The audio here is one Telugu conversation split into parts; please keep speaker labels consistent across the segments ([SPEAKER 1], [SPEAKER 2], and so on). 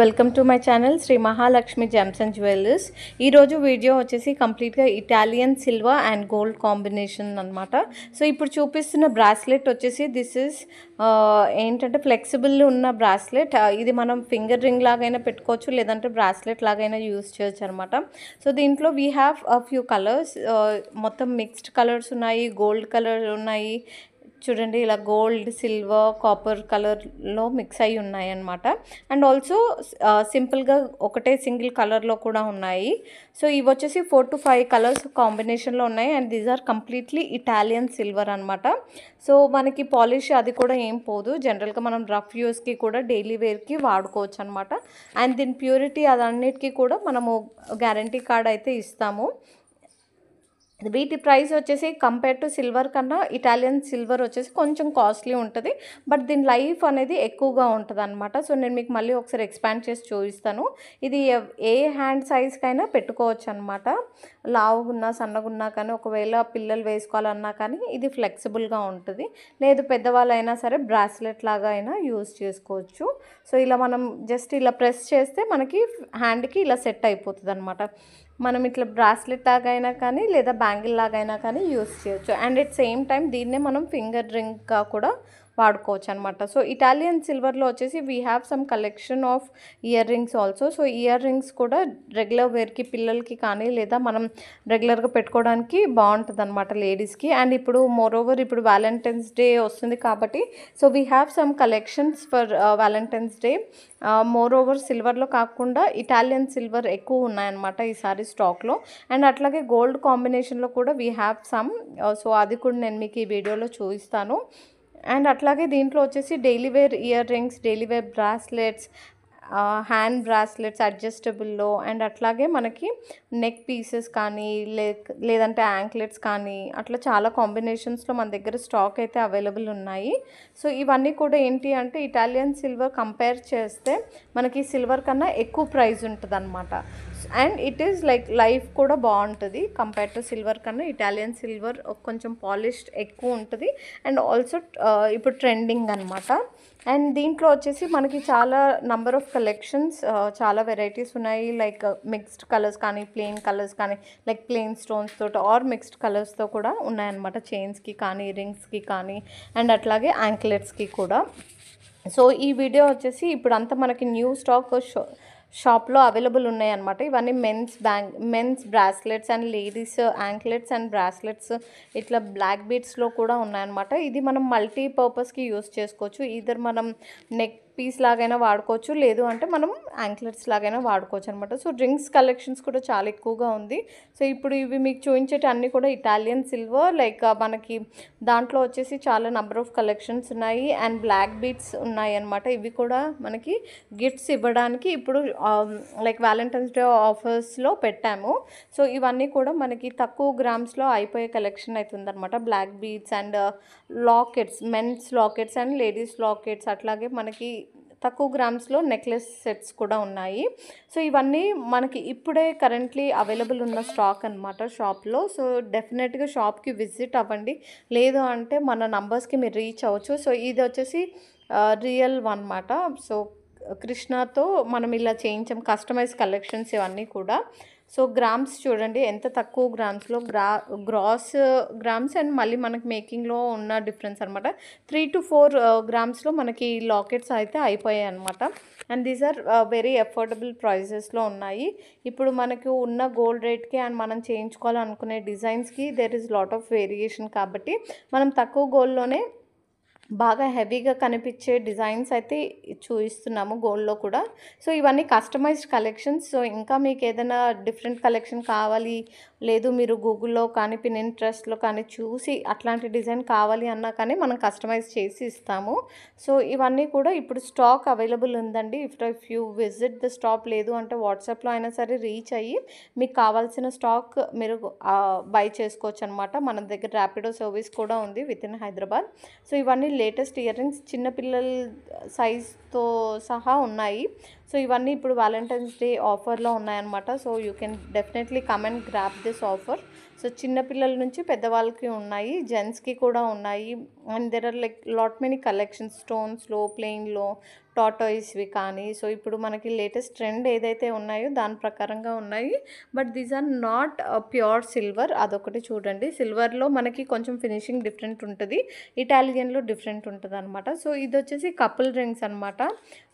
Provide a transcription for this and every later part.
[SPEAKER 1] Welcome to my channel Shri Mahalakshmi gems and jewellers. ఈరోజు వీడియో వచ్చేసి కంప్లీట్గా Italian silver and gold combination అనమాట. సో ఇప్పుడు చూపిస్తున్న బ్రాస్లెట్ వచ్చేసి దిస్ ఇస్ ఏంటంటే ఫ్లెక్సిబుల్ ఉన్న బ్రాస్లెట్. ఇది మనం ఫింగర్ రింగ్ లాగైనా పెట్టుకోవచ్చు, లేదంటే బ్రాస్లెట్ లాగైనా యూస్ చేయొచ్చు అనమాట. సో దీంట్లో we have a few colours, మొత్తం మిక్స్డ్ కలర్స్ ఉన్నాయి, గోల్డ్ కలర్ ఉన్నాయి. చూడండి, ఇలా గోల్డ్, సిల్వర్, కాపర్ కలర్లో మిక్స్ అయ్యి ఉన్నాయి అన్నమాట. అండ్ ఆల్సో సింపుల్గా ఒకటే సింగిల్ కలర్లో కూడా ఉన్నాయి. సో ఇవి వచ్చేసి 4 to 5 కలర్స్ కాంబినేషన్లో ఉన్నాయి. And these are completely Italian silver అనమాట. సో మనకి పాలిష్ అది కూడా ఏం పోదు. జనరల్గా మనం రఫ్ యూస్కి కూడా డైలీ వేర్కి వాడుకోవచ్చు అనమాట. అండ్ దీని ప్యూరిటీ అదన్నిటికీ కూడా మనము గ్యారంటీ కార్డ్ అయితే ఇస్తాము. వీటి ప్రైస్ వచ్చేసి కంపేర్ టు సిల్వర్ కన్నా ఇటాలియన్ సిల్వర్ వచ్చేసి కొంచెం కాస్ట్లీ ఉంటుంది, బట్ దీని లైఫ్ అనేది ఎక్కువగా ఉంటుంది అనమాట. సో నేను మీకు మళ్ళీ ఒకసారి ఎక్స్పాండ్ చేసి చూపిస్తాను. ఇది ఏ హ్యాండ్ సైజ్కైనా పెట్టుకోవచ్చు అనమాట. లావుగున్నా సన్నగున్నా కానీ, ఒకవేళ పిల్లలు వేసుకోవాలన్నా కానీ ఇది ఫ్లెక్సిబుల్గా ఉంటుంది. లేదు పెద్దవాళ్ళైనా సరే బ్రాస్లెట్ లాగా అయినా యూజ్ చేసుకోవచ్చు. సో ఇలా మనం జస్ట్ ఇలా ప్రెస్ చేస్తే మనకి హ్యాండ్కి ఇలా సెట్ అయిపోతుంది అనమాట. మనం ఇట్లా బ్రాస్లెట్ లాగా అయినా కానీ, లేదా బ్యాంగిల్ లాగా అయినా కానీ యూస్ చేయొచ్చు. అండ్ ఎట్ సేమ్ టైం దీన్నే మనం ఫింగర్ రింగ్గా కూడా వాడుకోవచ్చు అనమాట. సో ఇటాలియన్ సిల్వర్లో వచ్చేసి we have some collection of ear rings also. So ear rings కూడా రెగ్యులర్ వేర్కి పిల్లలకి కానీ, లేదా మనం రెగ్యులర్గా పెట్టుకోవడానికి బాగుంటుంది అనమాట లేడీస్కి. అండ్ ఇప్పుడు మోర్ ఓవర్ ఇప్పుడు వ్యాలంటైన్స్ డే వస్తుంది కాబట్టి, so we have some collections for Valentine's day. Moreover సిల్వర్లో కాకుండా ఇటాలియన్ సిల్వర్ ఎక్కువ ఉన్నాయన్నమాట ఈసారి స్టాక్లో. అండ్ అట్లాగే గోల్డ్ కాంబినేషన్లో కూడా వీ హ్యావ్ సమ్. సో అది కూడా నేను మీకు ఈ వీడియోలో చూపిస్తాను. అండ్ అట్లాగే దీంట్లో వచ్చేసి daily wear earrings, daily wear bracelets, hand bracelets అడ్జస్టబుల్లో, అండ్ అట్లాగే మనకి నెక్ పీసెస్ కానీ, లేదంటే యాంక్లెట్స్ కానీ, అట్లా చాలా కాంబినేషన్స్లో మన దగ్గర స్టాక్ అయితే అవైలబుల్ ఉన్నాయి. సో ఇవన్నీ కూడా ఏంటి అంటే ఇటాలియన్ సిల్వర్ కంపేర్ చేస్తే మనకి సిల్వర్ కన్నా ఎక్కువ ప్రైస్ ఉంటుంది అనమాట. And it is like life కూడా బాగుంటుంది. కంపేర్ టు సిల్వర్ కన్నా ఇటాలియన్ సిల్వర్ కొంచెం పాలిష్డ్ ఎక్కువ ఉంటుంది. అండ్ ఆల్సో ఇప్పుడు ట్రెండింగ్ అనమాట. అండ్ దీంట్లో వచ్చేసి మనకి చాలా నంబర్ ఆఫ్ కలెక్షన్స్, చాలా వెరైటీస్ ఉన్నాయి. లైక్ మిక్స్డ్ కలర్స్ కానీ, ప్లెయిన్ కలర్స్ కానీ, లైక్ ప్లెయిన్ స్టోన్స్ తోటి ఆర్ మిక్స్డ్ కలర్స్తో కూడా ఉన్నాయన్నమాట. చైన్స్కి కానీ, రింగ్స్కి కానీ, అండ్ అట్లాగే యాంక్లెట్స్కి కూడా. సో ఈ వీడియో వచ్చేసి ఇప్పుడు అంతా మనకి న్యూ స్టాక్ షాప్లో అవైలబుల్ ఉన్నాయి అనమాట. ఇవన్నీ men's bracelets and ladies anklets and bracelets ఇట్లా బ్లాక్ బీడ్స్లో కూడా ఉన్నాయన్నమాట. ఇది మనం మల్టీపర్పస్కి యూస్ చేసుకోవచ్చు. ఈధర్ మనం నెక్ పీస్ లాగైనా వాడుకోవచ్చు, లేదు అంటే మనం యాంక్లెట్స్ లాగైనా వాడుకోవచ్చు అనమాట. సో రింగ్స్ కలెక్షన్స్ కూడా చాలా ఎక్కువగా ఉంది. సో ఇప్పుడు ఇవి మీకు చూపించేటి అన్నీ కూడా ఇటాలియన్ సిల్వర్. లైక్ మనకి దాంట్లో వచ్చేసి చాలా నెంబర్ ఆఫ్ కలెక్షన్స్ ఉన్నాయి. అండ్ బ్లాక్ బీడ్స్ ఉన్నాయి అనమాట. ఇవి కూడా మనకి గిఫ్ట్స్ ఇవ్వడానికి ఇప్పుడు లైక్ వ్యాలంటైన్స్ డే ఆఫర్స్లో పెట్టాము. సో ఇవన్నీ కూడా మనకి తక్కువ గ్రామ్స్లో అయిపోయే కలెక్షన్ అవుతుందన్నమాట. Black beads and lockets, men's lockets and ladies lockets, అట్లాగే మనకి తక్కువ గ్రామ్స్లో నెక్లెస్ సెట్స్ కూడా ఉన్నాయి. సో ఇవన్నీ మనకి ఇప్పుడే కరెంట్లీ అవైలబుల్ ఉన్న స్టాక్ అనమాట షాప్లో. సో డెఫినెట్గా షాప్కి విజిట్ అవ్వండి, లేదు అంటే మన నంబర్స్కి మీరు రీచ్ అవ్వచ్చు. సో ఇది వచ్చేసి రియల్ అనమాట. సో కృష్ణతో మనం ఇలా చేయించాం కస్టమైజ్ కలెక్షన్స్ ఇవన్నీ కూడా. సో గ్రామ్స్ చూడండి ఎంత తక్కువ గ్రామ్స్లో, గ్రాస్ గ్రామ్స్ అండ్ మళ్ళీ మనకి మేకింగ్లో ఉన్న డిఫరెన్స్ అనమాట. 3 to 4 గ్రామ్స్లో మనకి లాకెట్స్ అయితే అయిపోయాయి అనమాట. And these are very affordable ప్రైజెస్లో ఉన్నాయి. ఇప్పుడు మనకు ఉన్న గోల్డ్ రేట్కి అండ్ మనం చేయించుకోవాలనుకునే డిజైన్స్కి there is lot of variation. కాబట్టి మనం తక్కువ గోల్డ్లోనే బాగా హెవీగా కనిపించే డిజైన్స్ అయితే చూపిస్తున్నాము గోల్డ్లో కూడా. సో ఇవన్నీ కస్టమైజ్డ్ కలెక్షన్స్. సో ఇంకా మీకు ఏదైనా డిఫరెంట్ కలెక్షన్ కావాలి, లేదు మీరు గూగుల్లో కానీ పినింట్రెస్ట్లో కానీ చూసి అట్లాంటి డిజైన్ కావాలి అన్నా కానీ మనం కస్టమైజ్ చేసి ఇస్తాము. సో ఇవన్నీ కూడా ఇప్పుడు స్టాక్ అవైలబుల్ ఉందండి. If you visit the stop, లేదు అంటే వాట్సాప్లో అయినా సరే రీచ్ అయ్యి మీకు కావాల్సిన స్టాక్ మీరు బై చేసుకోవచ్చు అనమాట. మన దగ్గర ర్యాపిడో సర్వీస్ కూడా ఉంది విత్ ఇన్ హైదరాబాద్. సో ఇవన్నీ లేటెస్ట్ ఇయర్ రింగ్స్ చిన్నపిల్లల సైజ్తో సహా ఉన్నాయి. సో ఇవన్నీ ఇప్పుడు వ్యాలంటైన్స్ డే ఆఫర్లో ఉన్నాయన్నమాట. So you can definitely come and grab this offer. So చిన్నపిల్లల నుంచి పెద్దవాళ్ళకి ఉన్నాయి, జెంట్స్కి కూడా ఉన్నాయి. And there are like lot many collections, స్టోన్స్లో, ప్లెయిన్లో, టాటాయిస్వి కానీ. సో ఇప్పుడు మనకి లేటెస్ట్ ట్రెండ్ ఏదైతే ఉన్నాయో దాని ప్రకారంగా ఉన్నాయి. But these are not pure silver. అదొకటి చూడండి. సిల్వర్లో మనకి కొంచెం ఫినిషింగ్ డిఫరెంట్ ఉంటుంది, ఇటాలియన్లో డిఫరెంట్ ఉంటుంది అనమాట. సో ఇది వచ్చేసి కపుల్ రింగ్స్ అనమాట.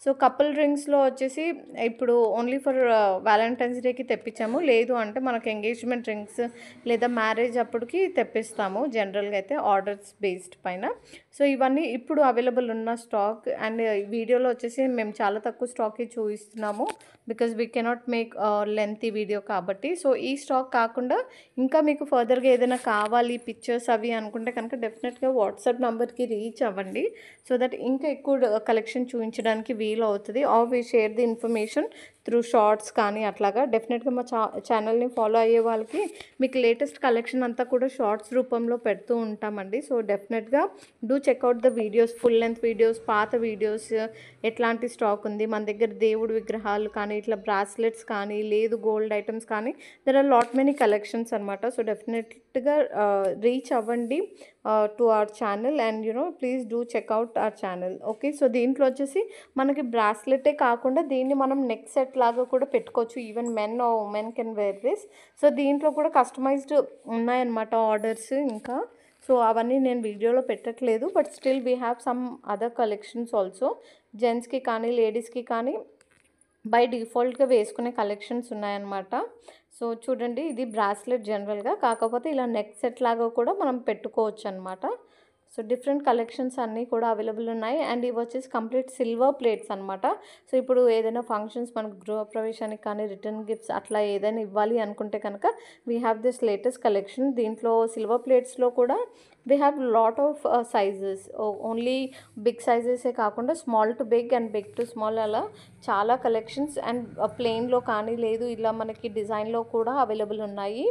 [SPEAKER 1] సో కపుల్ రింగ్స్లో వచ్చేసి ఇప్పుడు ఓన్లీ ఫర్ వ్యాలంటైన్స్ డేకి తెప్పించాము, లేదు అంటే మనకు ఎంగేజ్మెంట్ రింగ్స్ లేదా మ్యారేజ్ అప్పటికి తెప్పిస్తాము జనరల్గా అయితే ఆర్డర్స్ బేస్డ్ పైన. సో ఇవన్నీ ఇప్పుడు అవైలబుల్ ఉన్న స్టాక్. అండ్ వీడియోలో వచ్చేసి మేము చాలా తక్కువ స్టాకే చూపిస్తున్నాము, because we cannot make lengthy video కాబట్టి. సో ఈ స్టాక్ కాకుండా ఇంకా మీకు ఫర్దర్గా ఏదైనా కావాలి పిక్చర్స్ అవి అనుకుంటే కనుక డెఫినెట్గా వాట్సాప్ నెంబర్కి రీచ్ అవ్వండి, సో దట్ ఇంకా ఎక్కువ కలెక్షన్ చూపించడానికి వీలు అవుతుంది. Are we share the information through shorts కానీ అట్లాగా. డెఫినెట్గా మా ఛానల్ని ఫాలో అయ్యే వాళ్ళకి మీకు లేటెస్ట్ కలెక్షన్ అంతా కూడా షార్ట్స్ రూపంలో పెడుతూ ఉంటామండి. సో డెఫినెట్గా do checkout the videos, full length videos, పాత వీడియోస్, ఎట్లాంటి స్టాక్ ఉంది మన దగ్గర, దేవుడు విగ్రహాలు కానీ ఇట్లా బ్రాస్లెట్స్ కానీ లేదు గోల్డ్ ఐటమ్స్ కానీ, there are lot many collections అనమాట. సో డెఫినెట్గా రీచ్ అవ్వండి to our channel and please do check out our channel. Okay, so దీంట్లో వచ్చేసి మనకి బ్రాస్లెటే కాకుండా దీన్ని మనం నెక్ సెట్ లాగా కూడా పెట్టుకోవచ్చు. Even men or women can wear this. So దీంట్లో కూడా కస్టమైజ్డ్ ఉన్నాయన్నమాట ఆర్డర్స్ ఇంకా. సో అవన్నీ నేను వీడియోలో పెట్టట్లేదు, but still we have some other collections also. జెంట్స్కి కానీ లేడీస్కి కానీ బై డిఫాల్ట్గా వేసుకునే కలెక్షన్స్ ఉన్నాయన్నమాట. సో చూడండి, ఇది బ్రాస్లెట్ జనరల్గా, కాకపోతే ఇలా నెక్ సెట్ లాగా కూడా మనం పెట్టుకోవచ్చు అనమాట. సో డిఫరెంట్ కలెక్షన్స్ అన్నీ కూడా అవైలబుల్ ఉన్నాయి. అండ్ ఇవి వచ్చేసి కంప్లీట్ సిల్వర్ ప్లేట్స్ అనమాట. సో ఇప్పుడు ఏదైనా ఫంక్షన్స్ మనకు గృహప్రవేశానికి కానీ రిటర్న్ గిఫ్ట్స్ అట్లా ఏదైనా ఇవ్వాలి అనుకుంటే కనుక we have this latest collection. దీంట్లో సిల్వర్ ప్లేట్స్లో కూడా we have lot of sizes. Only big సైజెసే కాకుండా small to big and big to small అలా చాలా కలెక్షన్స్. అండ్ ప్లెయిన్లో కానీ లేదు ఇలా మనకి డిజైన్లో కూడా అవైలబుల్ ఉన్నాయి.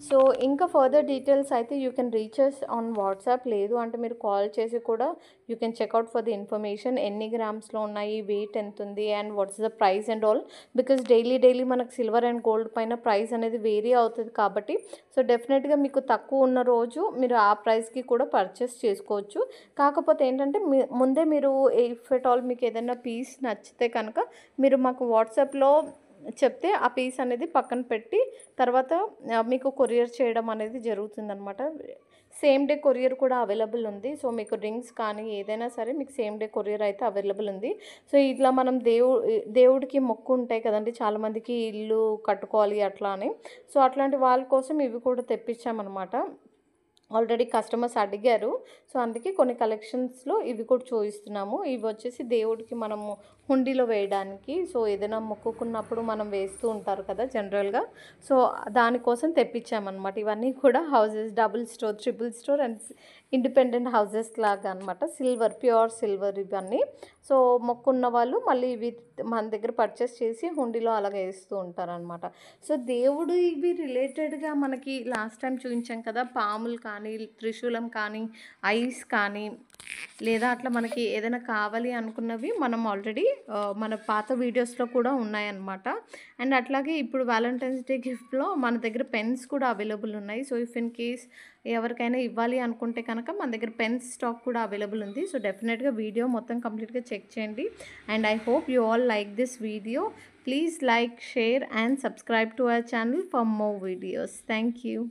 [SPEAKER 1] సో ఇంకా ఫర్దర్ డీటెయిల్స్ అయితే you can reach us on WhatsApp, లేదు అంటే మీరు కాల్ చేసి కూడా you can check out for the information. ఎన్ని గ్రామ్స్లో ఉన్నాయి, వెయిట్ ఎంత ఉంది, and what's the price and all. Because daily మనకు సిల్వర్ అండ్ గోల్డ్ పైన ప్రైస్ అనేది వేరీ అవుతుంది కాబట్టి. సో డెఫినెట్గా మీకు తక్కువ ఉన్న రోజు మీరు ఆ ప్రైస్కి కూడా పర్చేస్ చేసుకోవచ్చు. కాకపోతే ఏంటంటే ముందే మీరు ఇఫ్ ఎట్ ఆల్ మీకు ఏదైనా పీస్ నచ్చితే కనుక మీరు మాకు వాట్సాప్లో చెప్తే ఆ పీస్ అనేది పక్కన పెట్టి తర్వాత మీకు కొరియర్ చేయడం అనేది జరుగుతుందన్నమాట. సేమ్ డే కొరియర్ కూడా అవైలబుల్ ఉంది. సో మీకు రింగ్స్ కానీ ఏదైనా సరే మీకు సేమ్ డే కొరియర్ అయితే అవైలబుల్ ఉంది. సో ఇట్లా మనం దేవుడికి మొక్కు ఉంటాయి కదండి, చాలామందికి ఇల్లు కట్టుకోవాలి అట్లా అని. సో అట్లాంటి వాళ్ళ కోసం ఇవి కూడా తెప్పించామన్నమాట. ఆల్రెడీ కస్టమర్స్ అడిగారు, సో అందుకే కొన్ని కలెక్షన్స్లో ఇవి కూడా చూపిస్తున్నాము. ఇవి వచ్చేసి దేవుడికి మనము హుండీలో వేయడానికి. సో ఏదైనా మొక్కుకున్నప్పుడు మనం వేస్తూ ఉంటారు కదా జనరల్గా, సో దానికోసం తెప్పించామన్నమాట. ఇవన్నీ కూడా houses, double store, triple store and independent houses లాగా అనమాట. సిల్వర్, ప్యూర్ సిల్వర్ ఇవన్నీ. సో మొక్కున్న వాళ్ళు మళ్ళీ ఇవి మన దగ్గర పర్చేస్ చేసి హుండీలో అలాగే వేస్తూ ఉంటారనమాట. సో దేవుడు ఇవి రిలేటెడ్గా మనకి లాస్ట్ టైం చూపించాం కదా, పాములు కానీ త్రిశూలం కానీ ఐస్ కానీ లేదా అట్లా మనకి ఏదైనా కావాలి అనుకున్నవి మనం ఆల్రెడీ మన పాత వీడియోస్లో కూడా ఉన్నాయన్నమాట. అండ్ అట్లాగే ఇప్పుడు వ్యాలంటైన్స్ డే గిఫ్ట్లో మన దగ్గర పెన్స్ కూడా అవైలబుల్ ఉన్నాయి. సో ఇఫ్ ఇన్ కేస్ ఎవరికైనా ఇవ్వాలి అనుకుంటే కనుక మన దగ్గర పెన్స్ స్టాక్ కూడా అవైలబుల్ ఉంది. సో డెఫినెట్గా వీడియో మొత్తం కంప్లీట్గా చెక్ చేయండి. And I hope you all like this video. Please like, share and subscribe to our channel for more videos. Thank you.